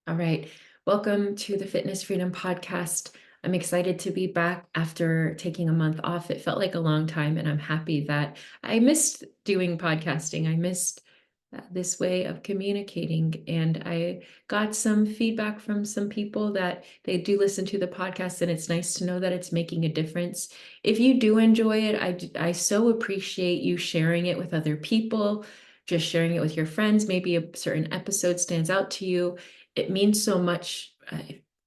All right. Welcome to the Fitness Freedom Podcast. I'm excited to be back after taking a month off. It felt like a long time, and I'm happy that I missed doing podcasting. I missed this way of communicating, and I got some feedback from some people that they do listen to the podcast, and it's nice to know that it's making a difference. If you do enjoy it, I so appreciate you sharing it with other people, just sharing it with your friends. Maybe a certain episode stands out to you. It means so much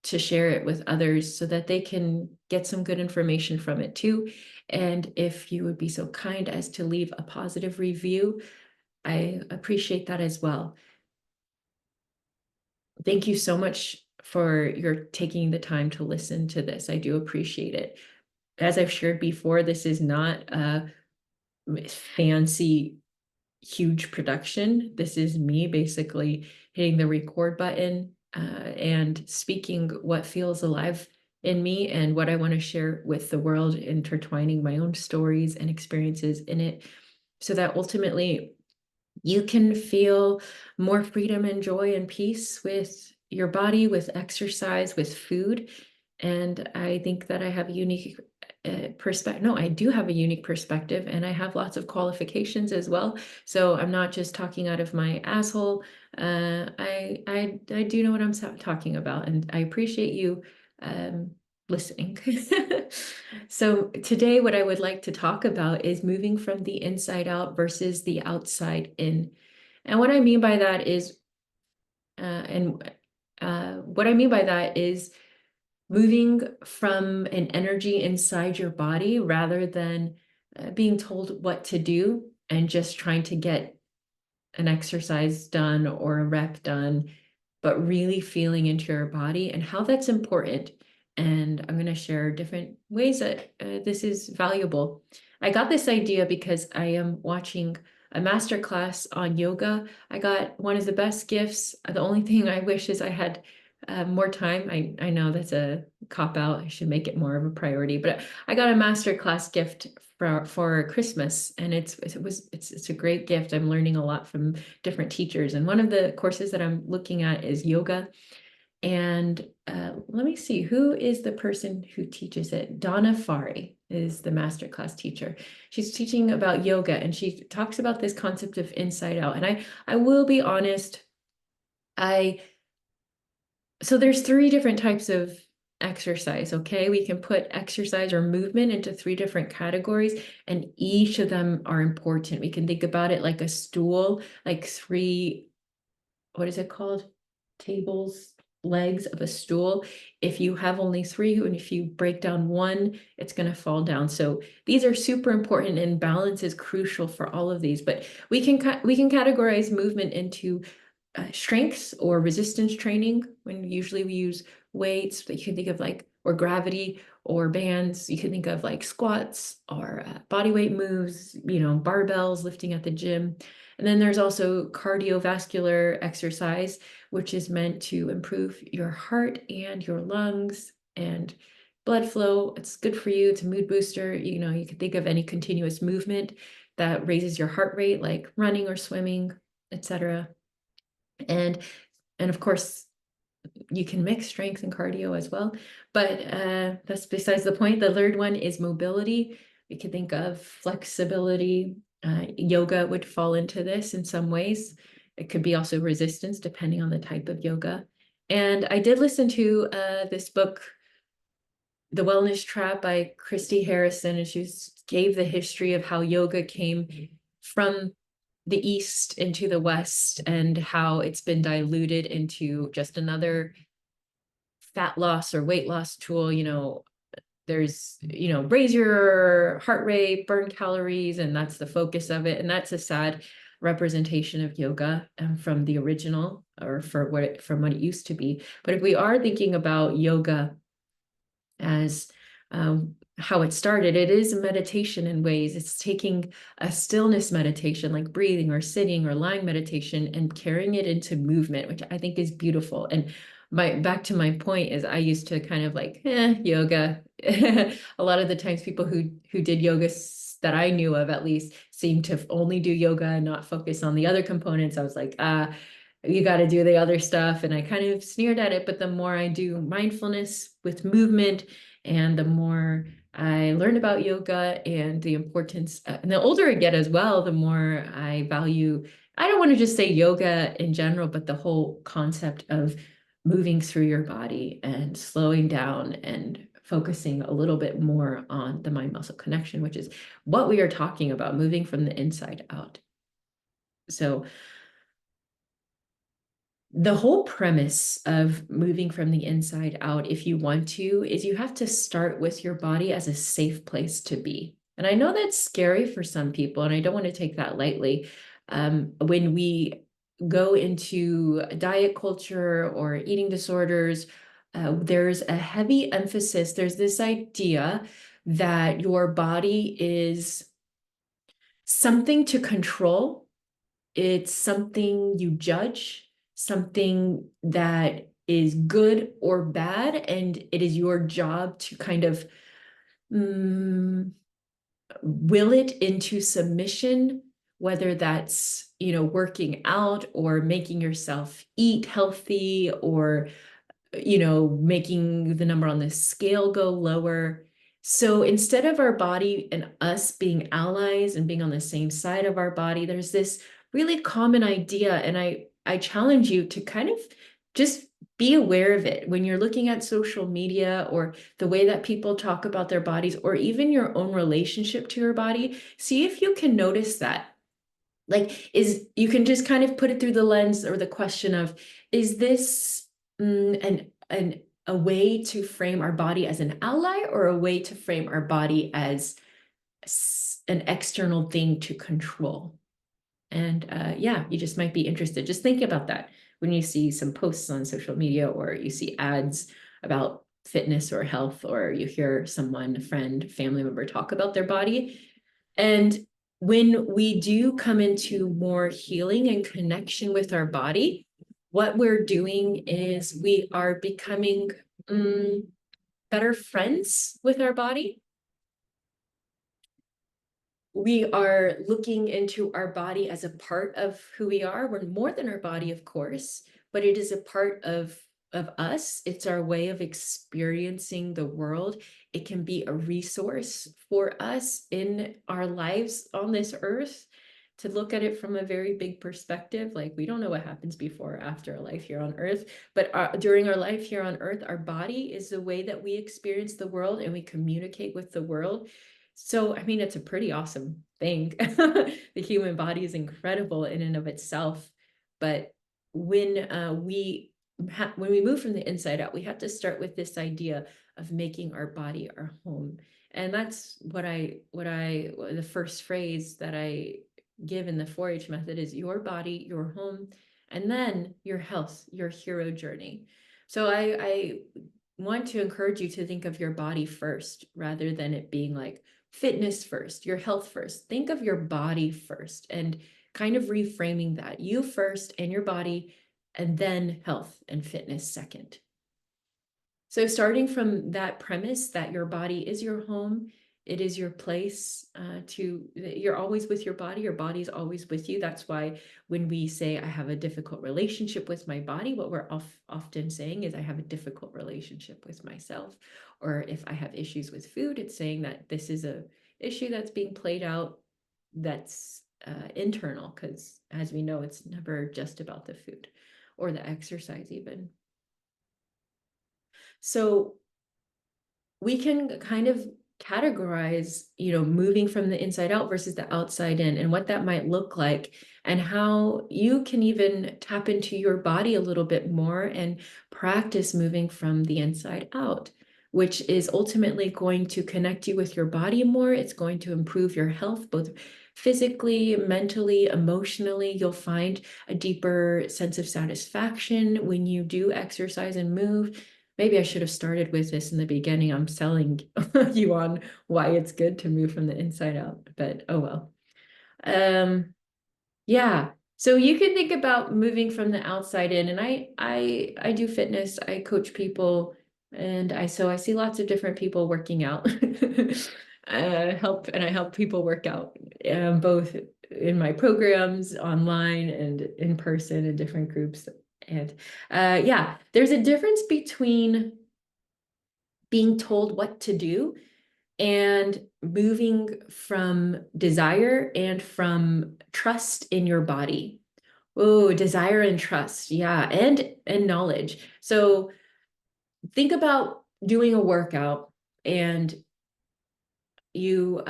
to share it with others so that they can get some good information from it too. And if you would be so kind as to leave a positive review, I appreciate that as well. Thank you so much for your taking the time to listen to this. I do appreciate it. As I've shared before, this is not a fancy, huge production. This is me basically hitting the record button and speaking what feels alive in me and what I want to share with the world, intertwining my own stories and experiences in it, so that ultimately you can feel more freedom and joy and peace with your body, with exercise, with food. And I think that I have a unique perspective. No, I do have a unique perspective, and I have lots of qualifications as well. So I'm not just talking out of my asshole. I do know what I'm talking about, and I appreciate you um, listening. So today, what I would like to talk about is moving from the inside out versus the outside in. And what I mean by that is, and what I mean by that is moving from an energy inside your body rather than being told what to do and just trying to get an exercise done or a rep done, but really feeling into your body and how that's important. And I'm going to share different ways that this is valuable. I got this idea because I am watching a master class on yoga. I got one of the best gifts. The only thing I wish is I had more time. I know that's a cop out. I should make it more of a priority, but I got a master class gift for Christmas, and it's a great gift. I'm learning a lot from different teachers, and one of the courses that I'm looking at is yoga. And let me see, who is the person who teaches it? Donna Fari is the masterclass teacher. She's teaching about yoga, and she talks about this concept of inside out. And I will be honest, I so there's three different types of exercise, okay? We can put exercise or movement into three different categories, and each of them are important. We can think about it like a stool, like three, what is it called? Tables, legs of a stool. If you have only three, and if you break down one, it's going to fall down. So these are super important, and balance is crucial for all of these. But we can categorize movement into strengths or resistance training. When usually we use weights that you can think of, like, or gravity or bands. You can think of like squats or body weight moves, barbells, lifting at the gym. And then there's also cardiovascular exercise, which is meant to improve your heart and your lungs and blood flow. It's good for you. It's a mood booster. You can think of any continuous movement that raises your heart rate, like running or swimming, etc. And and of course, you can mix strength and cardio as well. But that's besides the point. The third one is mobility. We could think of flexibility. Yoga would fall into this in some ways. It could be also resistance, depending on the type of yoga. And I did listen to this book, The Wellness Trap by Christy Harrison, and she gave the history of how yoga came from the East into the West and how it's been diluted into just another fat loss or weight loss tool. There's, raise your heart rate, burn calories, and that's the focus of it. And that's a sad representation of yoga from the original, or from what it used to be. But if we are thinking about yoga as how it started, it is a meditation in ways. It's taking a stillness meditation like breathing or sitting or lying meditation and carrying it into movement, which I think is beautiful. And back to my point is, I used to kind of like yoga. A lot of the times people who did yoga that I knew of, at least, seemed to only do yoga and not focus on the other components. I was like, you got to do the other stuff. And I kind of sneered at it, but the more I do mindfulness with movement and the more I learn about yoga and the importance, and the older I get as well, the more I value, I don't want to just say yoga in general, but the whole concept of moving through your body and slowing down and focusing a little bit more on the mind muscle connection, which is what we are talking about, moving from the inside out. So the whole premise of moving from the inside out, if you want to, is you have to start with your body as a safe place to be. And I know that's scary for some people, and I don't want to take that lightly. When we go into diet culture or eating disorders, there's a heavy emphasis. There's this idea that your body is something to control. It's something you judge, something that is good or bad, and it is your job to kind of will it into submission, whether that's, working out or making yourself eat healthy or, making the number on the scale go lower. So instead of our body and us being allies and being on the same side of our body, there's this really common idea. And I challenge you to kind of just be aware of it when you're looking at social media or the way that people talk about their bodies, or even your own relationship to your body. See if you can notice that. Like, you can just kind of put it through the lens or the question of, is this a way to frame our body as an ally, or a way to frame our body as an external thing to control? And yeah, you just might be interested. Just think about that when you see some posts on social media, or you see ads about fitness or health, or you hear someone, a friend, family member talk about their body. And when we do come into more healing and connection with our body, what we're doing is we are becoming better friends with our body. We are looking into our body as a part of who we are. We're more than our body, of course, but it is a part of us. It's our way of experiencing the world. It can be a resource for us in our lives on this earth, to look at it from a very big perspective. Like, we don't know what happens before or after a life here on earth, but during our life here on earth, our body is the way that we experience the world and we communicate with the world. So, I mean, it's a pretty awesome thing. The human body is incredible in and of itself. But when we move from the inside out, we have to start with this idea of making our body our home. And that's the first phrase that I give in the 4-H method is your body, your home, and then your health, your hero journey. So I want to encourage you to think of your body first, rather than it being like fitness first, your health first. Think of your body first, and kind of reframing that, you first and your body, and then health and fitness second. So starting from that premise that your body is your home, it is your place you're always with your body's always with you. That's why when we say I have a difficult relationship with my body, what we're often saying is I have a difficult relationship with myself. Or if I have issues with food, it's saying that this is a issue that's being played out, that's internal, because as we know, it's never just about the food or the exercise even. So we can kind of categorize, moving from the inside out versus the outside in, and what that might look like, and how you can even tap into your body a little bit more and practice moving from the inside out, which is ultimately going to connect you with your body more. It's going to improve your health, both physically, mentally, emotionally. You'll find a deeper sense of satisfaction when you do exercise and move. Maybe I should have started with this in the beginning. I'm selling you on why it's good to move from the inside out, but oh well. Yeah. So you can think about moving from the outside in, and I do fitness, I coach people, and so I see lots of different people working out. I help people work out, both in my programs online and in person in different groups. And yeah, there's a difference between being told what to do and moving from desire and from trust in your body. Oh, desire and trust. Yeah, and knowledge. So think about doing a workout and you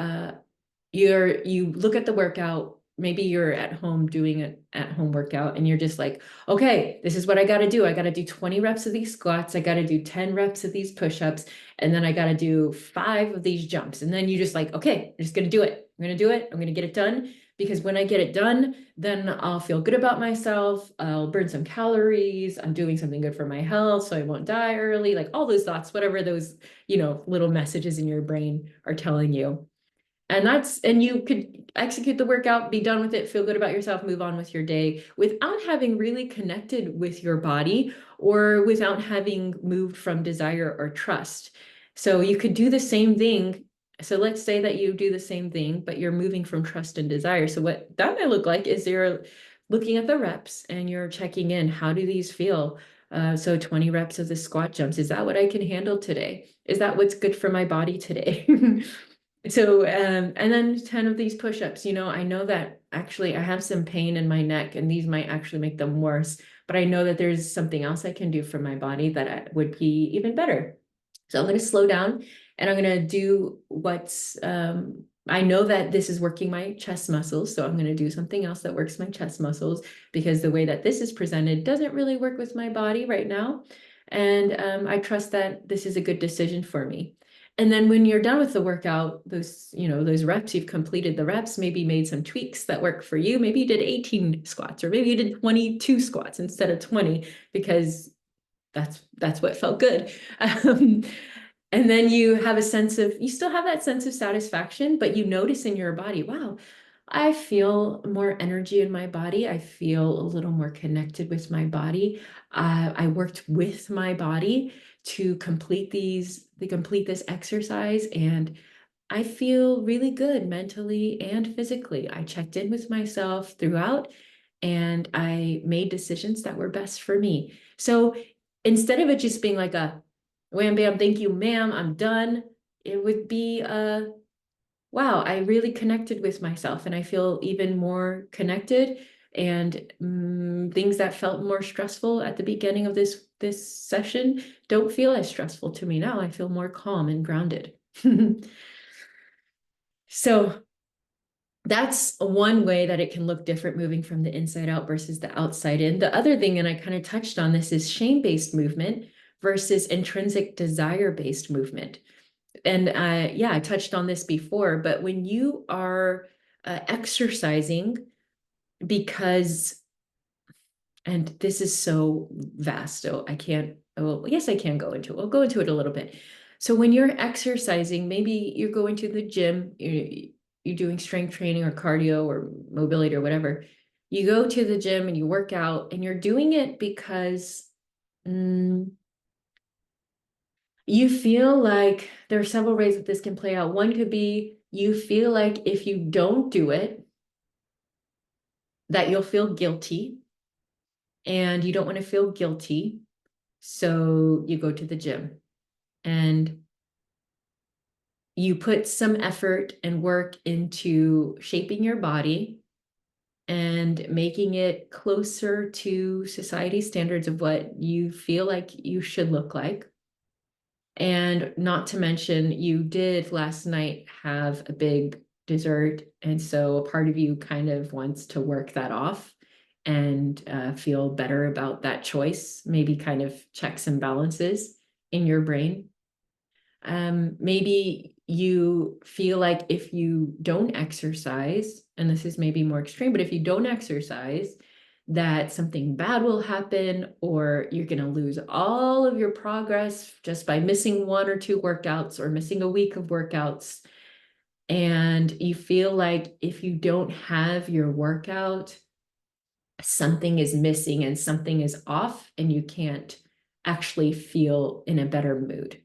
you look at the workout, maybe you're at home doing an at home workout and you're just like, okay, this is what I got to do. I got to do 20 reps of these squats, I got to do 10 reps of these push-ups, and then I got to do 5 of these jumps. And then you just like, okay, I'm just going to do it. I'm going to do it. I'm going to get it done, because when I get it done, then I'll feel good about myself. I'll burn some calories. I'm doing something good for my health, so I won't die early. Like all those thoughts, whatever those, little messages in your brain are telling you. And you could execute the workout, be done with it, feel good about yourself, move on with your day without having really connected with your body, or without having moved from desire or trust. So you could do the same thing. So let's say that you do the same thing, but you're moving from trust and desire. So what that might look like is you're looking at the reps and you're checking in. How do these feel? So 20 reps of the squat jumps. Is that what I can handle today? Is that what's good for my body today? So, and then 10 of these push-ups, I know that actually I have some pain in my neck and these might actually make them worse, but I know that there's something else I can do for my body that would be even better. So I'm going to slow down and I'm going to do I know that this is working my chest muscles. So I'm going to do something else that works my chest muscles, because the way that this is presented doesn't really work with my body right now. And I trust that this is a good decision for me. And then when you're done with the workout, those reps, you've completed the reps, maybe made some tweaks that work for you. Maybe you did 18 squats, or maybe you did 22 squats instead of 20, because that's what felt good. And then you still have that sense of satisfaction, but you notice in your body, wow, I feel more energy in my body. I feel a little more connected with my body. I worked with my body to complete this exercise, and I feel really good mentally and physically. I checked in with myself throughout, and I made decisions that were best for me. So instead of it just being like a wham bam, thank you, ma'am, I'm done, it would be wow, I really connected with myself and I feel even more connected. And things that felt more stressful at the beginning of this session don't feel as stressful to me now. I feel more calm and grounded. So that's one way that it can look different, moving from the inside out versus the outside in. The other thing, and I kind of touched on this, is shame-based movement versus intrinsic desire-based movement. And yeah, I touched on this before, but when you are exercising because, and this is so vast, so I can't, well, yes, I can go into it. I'll go into it a little bit. So when you're exercising, maybe you're going to the gym, you're doing strength training or cardio or mobility or whatever. You go to the gym and you work out, and you're doing it because you feel like there are several ways that this can play out. One could be you feel like if you don't do it, that you'll feel guilty, and you don't want to feel guilty. So you go to the gym and you put some effort and work into shaping your body and making it closer to society standards of what you feel like you should look like. And not to mention, you did last night have a big dessert. And so a part of you kind of wants to work that off and feel better about that choice, maybe kind of checks and balances in your brain. Maybe you feel like if you don't exercise, and this is maybe more extreme, but if you don't exercise, that something bad will happen, or you're going to lose all of your progress just by missing 1 or 2 workouts or missing a week of workouts. And you feel like if you don't have your workout, something is missing and something is off, and you can't actually feel in a better mood.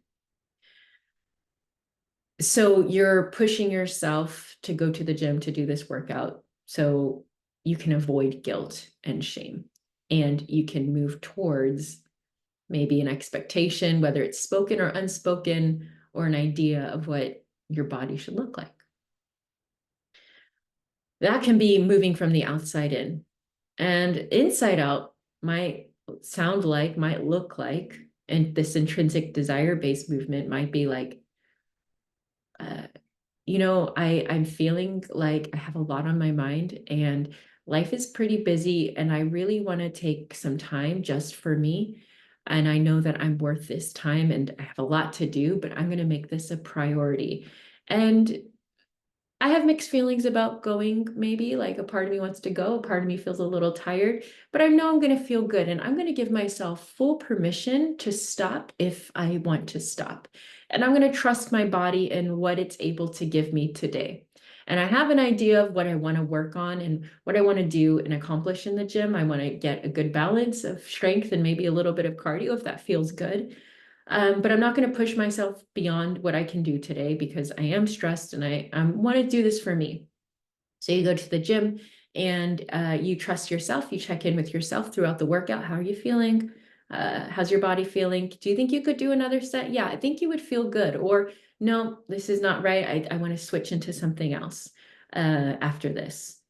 So you're pushing yourself to go to the gym to do this workout so you can avoid guilt and shame, and you can move towards maybe an expectation, whether it's spoken or unspoken, or an idea of what your body should look like. That can be moving from the outside in. And inside out might sound like, might look like, and this intrinsic desire based movement might be like, uh, I'm feeling like I have a lot on my mind and life is pretty busy, and I really want to take some time just for me. And I know that I'm worth this time and I have a lot to do, but I'm going to make this a priority. And I have mixed feelings about going, maybe like a part of me wants to go, a part of me feels a little tired, but I know I'm going to feel good and I'm going to give myself full permission to stop if I want to stop. And I'm going to trust my body and what it's able to give me today. And I have an idea of what I want to work on and what I want to do and accomplish in the gym. I want to get a good balance of strength and maybe a little bit of cardio if that feels good. But I'm not going to push myself beyond what I can do today because I am stressed and I want to do this for me. So you go to the gym and you trust yourself. You check in with yourself throughout the workout. How are you feeling? How's your body feeling? Do you think you could do another set? Yeah, I think you would feel good. Or no, this is not right. I want to switch into something else after this.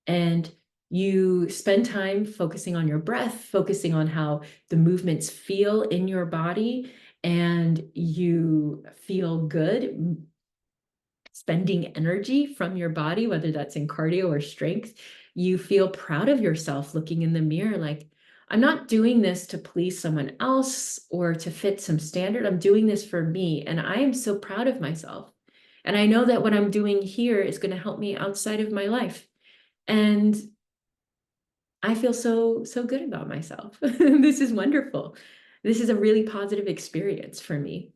And you spend time focusing on your breath, focusing on how the movements feel in your body, and you feel good spending energy from your body, whether that's in cardio or strength. You feel proud of yourself looking in the mirror, like, I'm not doing this to please someone else or to fit some standard. I'm doing this for me, and I am so proud of myself. And I know that what I'm doing here is going to help me outside of my life. And I feel so good about myself. This is wonderful. This is a really positive experience for me.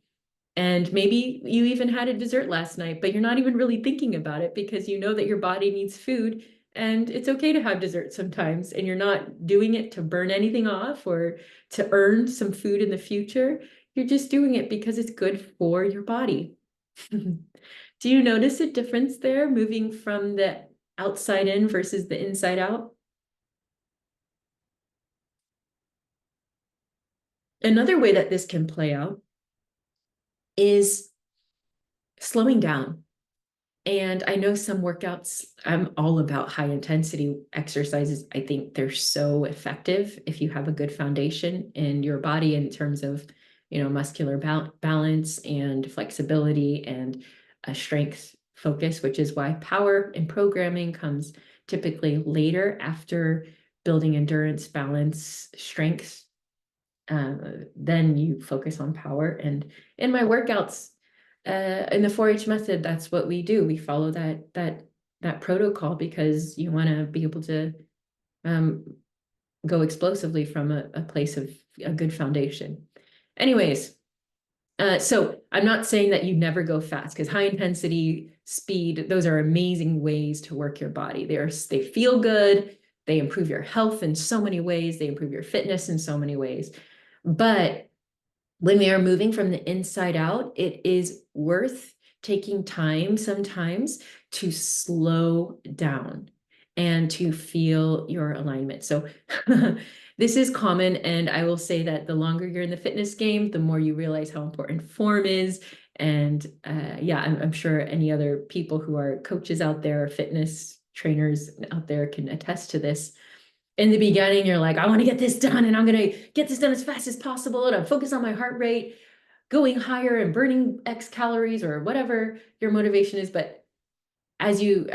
And maybe you even had a dessert last night, but you're not even really thinking about it because you know that your body needs food and it's okay to have dessert sometimes. And you're not doing it to burn anything off or to earn some food in the future. You're just doing it because it's good for your body. Do you notice a difference there, moving from the outside in versus the inside out? Another way that this can play out is slowing down. And I know some workouts, I'm all about high intensity exercises. I think they're so effective if you have a good foundation in your body in terms of, muscular balance and flexibility and a strength focus, which is why power and programming comes typically later after building endurance, balance, strength. Then you focus on power. And in my workouts, in the 4-H method, that's what we do. We follow that protocol because you want to be able to um, go explosively from a place of a good foundation. Anyways, so I'm not saying that you never go fast, because high intensity speed, those are amazing ways to work your body. They feel good. They improve your health in so many ways. They improve your fitness in so many ways. But when we are moving from the inside out, it is worth taking time sometimes to slow down and to feel your alignment. So this is common. And I will say that the longer you're in the fitness game, the more you realize how important form is. And yeah, I'm sure any other people who are coaches out there, fitness trainers out there can attest to this. In the beginning, you're like, I want to get this done and I'm going to get this done as fast as possible. And I'm focused on my heart rate going higher and burning X calories or whatever your motivation is. But as you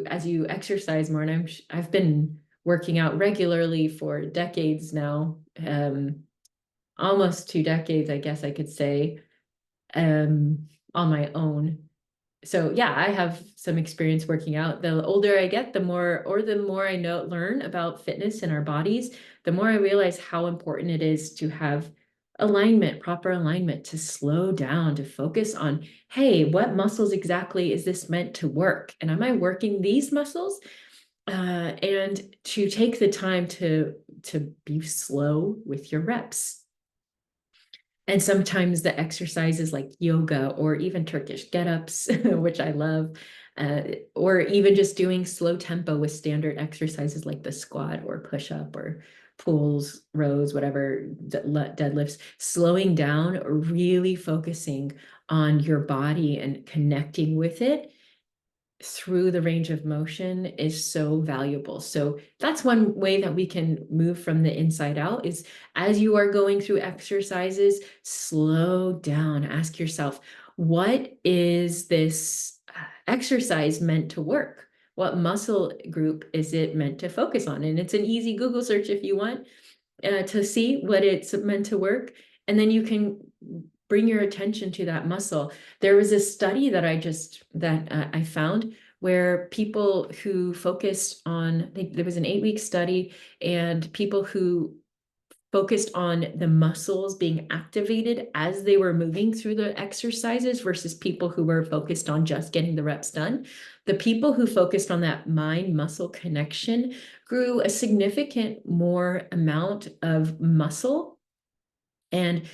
exercise more, and I've been working out regularly for decades now, almost 2 decades, I guess I could say, on my own. So yeah, I have some experience working out. The older I get, the more I learn about fitness in our bodies, the more I realize how important it is to have alignment, proper alignment, to slow down, to focus on, hey, what muscles exactly is this meant to work? And am I working these muscles? And to take the time to be slow with your reps. And sometimes the exercises like yoga or even Turkish get-ups, which I love, or even just doing slow tempo with standard exercises like the squat or push-up or pulls, rows, whatever, deadlifts, slowing down, really focusing on your body and connecting with it through the range of motion is so valuable. So that's one way that we can move from the inside out is as you are going through exercises, slow down, ask yourself, what is this exercise meant to work? What muscle group is it meant to focus on? And it's an easy Google search if you want to see what it's meant to work. And then you can bring your attention to that muscle. There was a study that I found where people who focused on, there was an 8-week study, and people who focused on the muscles being activated as they were moving through the exercises versus people who were focused on just getting the reps done. The people who focused on that mind muscle connection grew a significant more amount of muscle and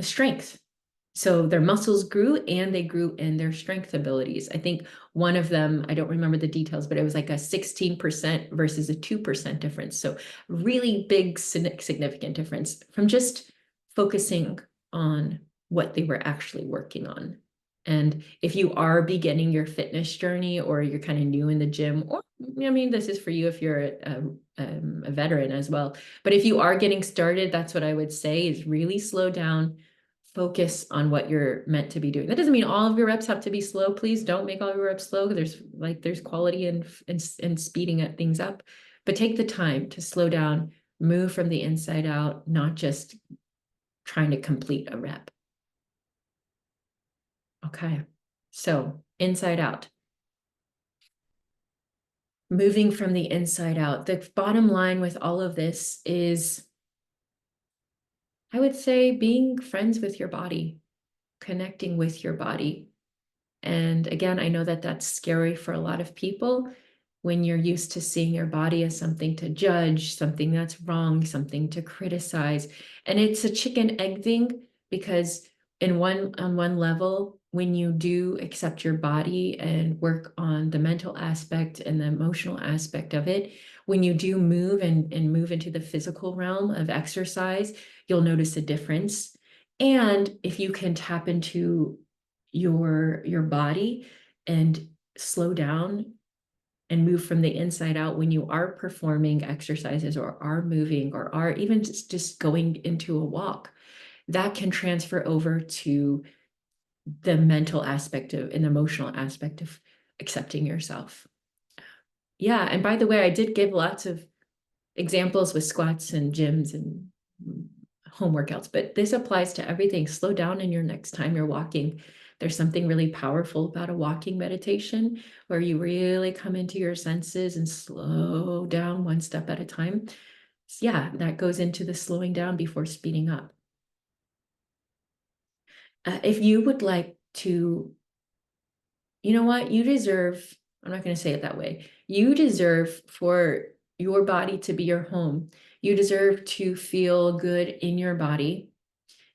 strength. So their muscles grew and they grew in their strength abilities. I think one of them, I don't remember the details, but it was like a 16% versus a 2% difference. So really big, significant difference from just focusing on what they were actually working on. And if you are beginning your fitness journey or you're kind of new in the gym, or I mean, this is for you if you're a veteran as well. But if you are getting started, that's what I would say is really slow down, focus on what you're meant to be doing. That doesn't mean all of your reps have to be slow. Please don't make all your reps slow. There's quality in speeding things up, but take the time to slow down, move from the inside out, not just trying to complete a rep. Okay, so inside out. Moving from the inside out. The bottom line with all of this is, I would say, being friends with your body, connecting with your body. And again, I know that that's scary for a lot of people when you're used to seeing your body as something to judge, something that's wrong, something to criticize. And it's a chicken egg thing because on one level, when you do accept your body and work on the mental aspect and the emotional aspect of it, when you do move and move into the physical realm of exercise, you'll notice a difference. And if you can tap into your body and slow down and move from the inside out when you are performing exercises or are moving or are even just going into a walk, that can transfer over to the mental aspect of an emotional aspect of accepting yourself. Yeah, and by the way, I did give lots of examples with squats and gyms and home workouts, but this applies to everything. Slow down in your next time you're walking. There's something really powerful about a walking meditation where you really come into your senses and slow down one step at a time. So yeah, that goes into the slowing down before speeding up. If you would like to, you know what, you deserve, I'm not going to say it that way. You deserve for your body to be your home. You deserve to feel good in your body,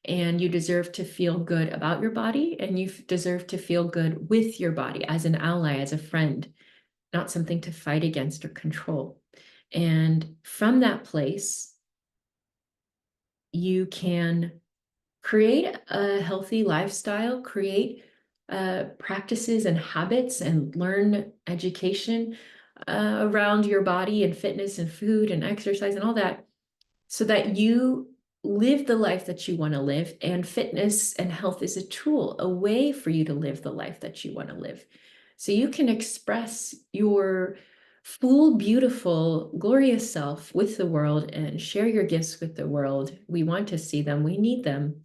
and you deserve to feel good about your body, and you deserve to feel good with your body as an ally, as a friend, not something to fight against or control. And from that place, you can create a healthy lifestyle, create practices and habits and learn education around your body and fitness and food and exercise and all that, so that you live the life that you want to live. And fitness and health is a tool, a way for you to live the life that you want to live. So you can express your full, beautiful, glorious self with the world and share your gifts with the world. We want to see them, we need them.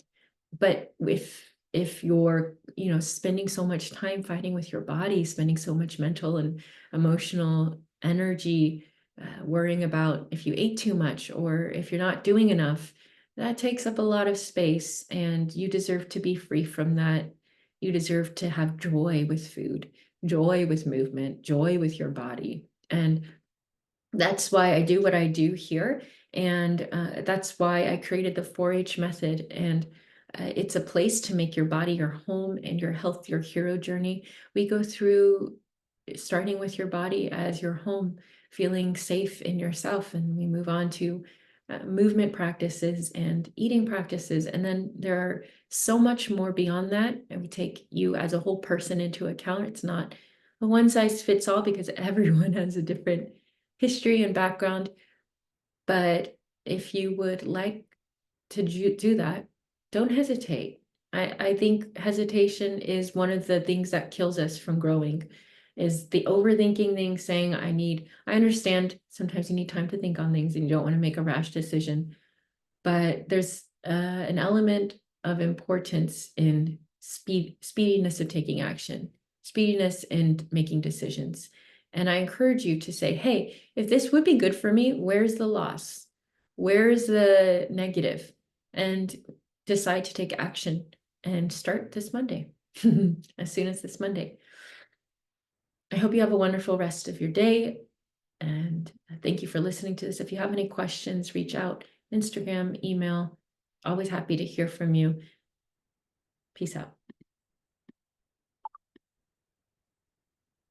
But if you're, spending so much time fighting with your body, spending so much mental and emotional energy worrying about if you ate too much or if you're not doing enough, that takes up a lot of space, and you deserve to be free from that. You deserve to have joy with food, joy with movement, joy with your body. And that's why I do what I do here, And that's why I created the 4-H method. And it's a place to make your body your home and your health your hero journey. We go through starting with your body as your home, feeling safe in yourself. And we move on to movement practices and eating practices. And then there are so much more beyond that. And we take you as a whole person into account. It's not a one size fits all because everyone has a different history and background. But if you would like to do that, don't hesitate. I think hesitation is one of the things that kills us from growing, is the overthinking thing, saying, I understand sometimes you need time to think on things and you don't want to make a rash decision, but there's an element of importance in speediness of taking action, speediness and making decisions. And I encourage you to say, hey, if this would be good for me, where's the loss? Where's the negative? And decide to take action and start this Monday, as soon as this Monday. I hope you have a wonderful rest of your day. And thank you for listening to this. If you have any questions, reach out, Instagram, email. Always happy to hear from you. Peace out.